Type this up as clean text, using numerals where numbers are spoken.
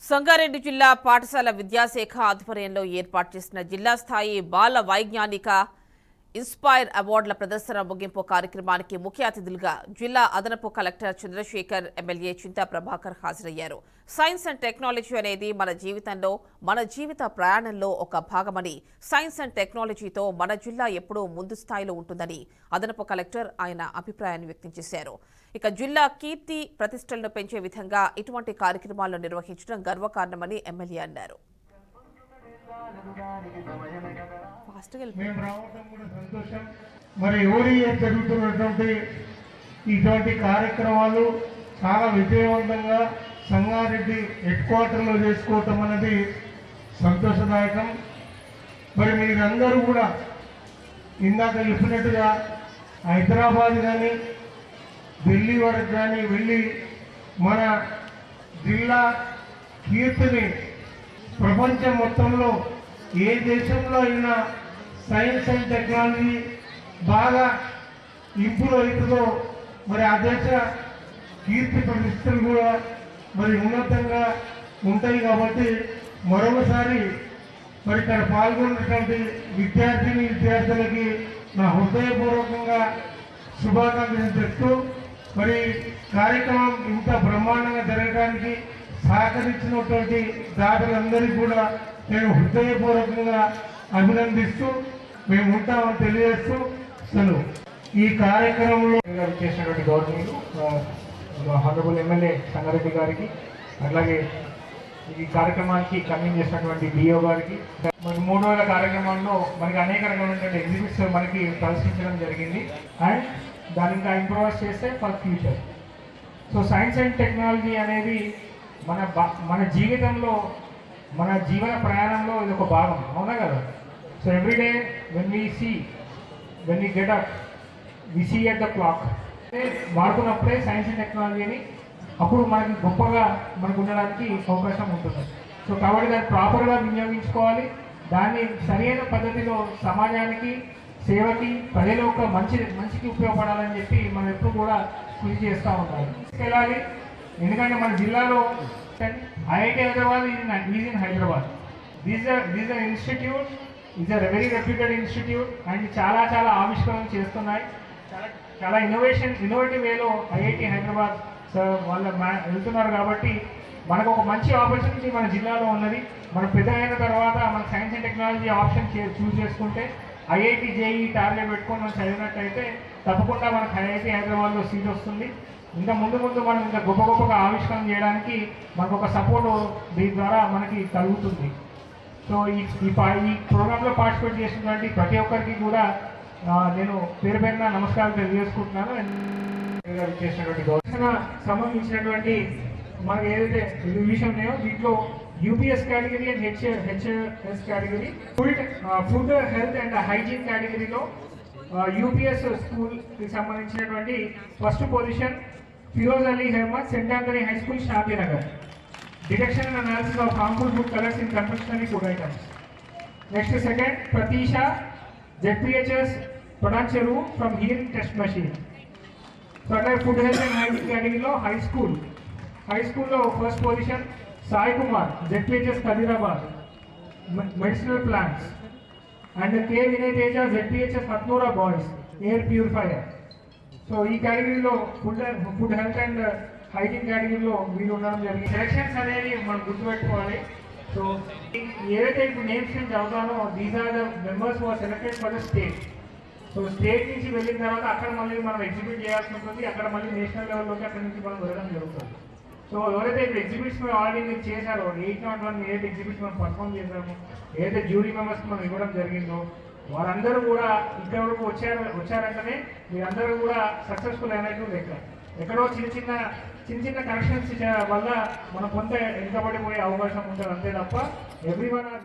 సంగారెడ్డి జిల్లా పాఠశాల విద్యాశాఖ ఆధ్వర్యంలో ఏర్పాటు చేసిన జిల్లా స్థాయి బాల వైజ్ఞానిక ఇన్స్పైర్ అవార్డుల ప్రదర్శన ముగింపు కార్యక్రమానికి ముఖ్య అతిథులుగా జిల్లా అదనపు కలెక్టర్ చంద్రశేఖర్, ఎమ్మెల్యే చింతా ప్రభాకర్ హాజరయ్యారు. సైన్స్ అండ్ టెక్నాలజీ అనేది మన జీవితంలో, మన జీవిత ప్రయాణంలో ఒక భాగమని, సైన్స్ అండ్ టెక్నాలజీతో మన జిల్లా ఎప్పుడూ ముందు స్థాయిలో ఉంటుందని అదనపు కలెక్టర్ ఆయన అభిప్రాయాన్ని వ్యక్తం చేశారు. ఇక జిల్లా కీర్తి ప్రతిష్టలను పెంచే విధంగా ఇటువంటి కార్యక్రమాలను నిర్వహించడం గర్వకారణమని ఎమ్మెల్యే అన్నారు. మరి ఎవరి జరుగుతున్నటువంటి ఇటువంటి కార్యక్రమాలు చాలా విజయవంతంగా సంగారెడ్డి హెడ్ క్వార్టర్లో చేసుకోవటం అనేది సంతోషదాయకం. మరి మీరందరూ కూడా ఇందాక చెప్పినట్టుగా హైదరాబాద్ కానీ ఢిల్లీ వరకు కానీ వెళ్ళి మన జిల్లా కీర్తిని ప్రపంచం మొత్తంలో ఏ దేశంలో అయినా సైన్స్ అండ్ టెక్నాలజీ బాగా ఇంప్రూవ్ అవుతుందో మరి ఆ దేశ కీర్తి ప్రతిష్టలు కూడా మరి ఉన్నతంగా ఉంటాయి. కాబట్టి మరొకసారి మరి ఇక్కడ పాల్గొన్నటువంటి విద్యార్థులకి నా హృదయపూర్వకంగా శుభాకాంక్షలు చెప్తూ మరి కార్యక్రమం ఇంత బ్రహ్మాండంగా జరగడానికి సహకరించినటువంటి దాతలందరికీ కూడా నేను హృదయపూర్వకంగా అభినందిస్తూ మేము ఉంటామని తెలియజేస్తూ సెలవు. ఈ కార్యక్రమంలో చేసినటువంటి గవర్నమెంట్ హానరబుల్ ఎమ్మెల్యే సంగారెడ్డి గారికి, అట్లాగే ఈ కార్యక్రమానికి కన్వీన్ చేసినటువంటి డిఓ గారికి, మరి 3 రోజుల కార్యక్రమంలో మనకి అనేక రకమైనటువంటి ఎగ్జిబిట్స్ మనకి ప్రదర్శించడం జరిగింది. అండ్ దాన్ని ఇంకా ఇంప్రూవైజ్ చేస్తే for future. So science and technology అనేది మన జీవితంలో, మన జీవన ప్రయాణంలో ఇది ఒక భాగం, అవునా కదా? So everyday when we get up we see at the clock వాడుతున్నప్పుడే సైన్స్ అండ్ టెక్నాలజీని అప్పుడు మనకి గొప్పగా మనకు ఉండడానికి అవకాశం ఉంటుంది. సో కాబట్టి దాన్ని ప్రాపర్గా వినియోగించుకోవాలి. దాన్ని సరైన పద్ధతిలో సమాజానికి, సేవకి, ప్రజల యొక్క మంచికి ఉపయోగపడాలని చెప్పి మనం ఎప్పుడు కూడా కృషి చేస్తూ ఉండాలి, తీసుకెళ్ళాలి. ఎందుకంటే మన జిల్లాలో IIT Hyderabad is in Hyderabad. These are institute, is are very reputed institute and చాలా ఆవిష్కరణలు చేస్తున్నాయి. చాలా ఇన్నోవేటివ్ వేలో ఐఐటి హైదరాబాద్ సార్ వాళ్ళు వెళ్తున్నారు. కాబట్టి మనకు ఒక మంచి ఆపర్చునిటీ మన జిల్లాలో ఉన్నది. మనం పెద్ద అయిన తర్వాత మన science and technology option choose చేసుకుంటే ఐఐటి జేఈ టార్గెట్ పెట్టుకొని మనం చదివినట్టయితే తప్పకుండా మనకు ఐఐటి హైదరాబాద్లో సీట్ వస్తుంది. ఇంకా ముందు మనం ఇంకా గొప్పగా ఆవిష్కరణ చేయడానికి మనకు ఒక సపోర్టు దీని ద్వారా మనకి కలుగుతుంది. సో ఈ ప్రోగ్రాంలో పార్టిసిపేట్ చేసినటువంటి ప్రతి ఒక్కరికి కూడా నేను పేరున నమస్కారం తెలియజేసుకుంటున్నాను. చేసినటువంటి గౌరవ సంబంధించినటువంటి మనకు ఏదైతే విషయం ఉన్నాయో దీంట్లో UPS category and HS category, food health and hygiene కేటగిరీలో యూపీఎస్ స్కూల్కి సంబంధించినటువంటి first position Firoz Ali Ahmed, saint Anthony high school, Shantinagar. Detection and analysis of harmful food colours in confectionery food items. Next second Pratisha, ZPHS Patancheru from hearing test machine. So అట్లాగే food health and hygiene కేటగిరీలో high స్కూల్లో first position Sai Kumar, ZPHS Khadirabad, medicinal plants. And K Vinay Teja, ZPHS Hatnoora boys, air purifier. So ఈ కేటగిరీలో food health and hygiene కేటగిరీలో వీళ్ళు ఉండడం జరిగింది. Selections అనేది మనం గుర్తుపెట్టుకోవాలి. సో ఏదైతే ఇప్పుడు నేమ్స్ నేను చదువుతానో these are the members who are selected for the state. So state నుంచి వెళ్ళిన తర్వాత అక్కడ మళ్ళీ మనం ఎగ్జిబిట్ చేయాల్సి ఉంటుంది. అక్కడ మళ్ళీ నేషనల్ లెవెల్లోకి అక్కడ నుంచి మనం వెళ్ళడం జరుగుతుంది. సో ఎవరైతే ఇప్పుడు ఎగ్జిబిట్స్ మనం ఆల్రెడీ మీరు చేశారో 801 ఏదైతే ఎగ్జిబిట్స్ మనం పర్ఫామ్ చేశామో, ఏదైతే జ్యూరీ మెంబర్స్కి మనం ఇవ్వడం జరిగిందో వారందరూ కూడా ఇక్కడ వరకు వచ్చారంటేనే మీరందరూ కూడా సక్సెస్ఫుల్ అయినట్టు లెక్క. ఎక్కడో చిన్న కరెక్షన్స్ వల్ల మనం కొంత వెనుకబడిపోయే అవకాశం ఉంటుంది, అంతే తప్ప ఎవ్రీవన్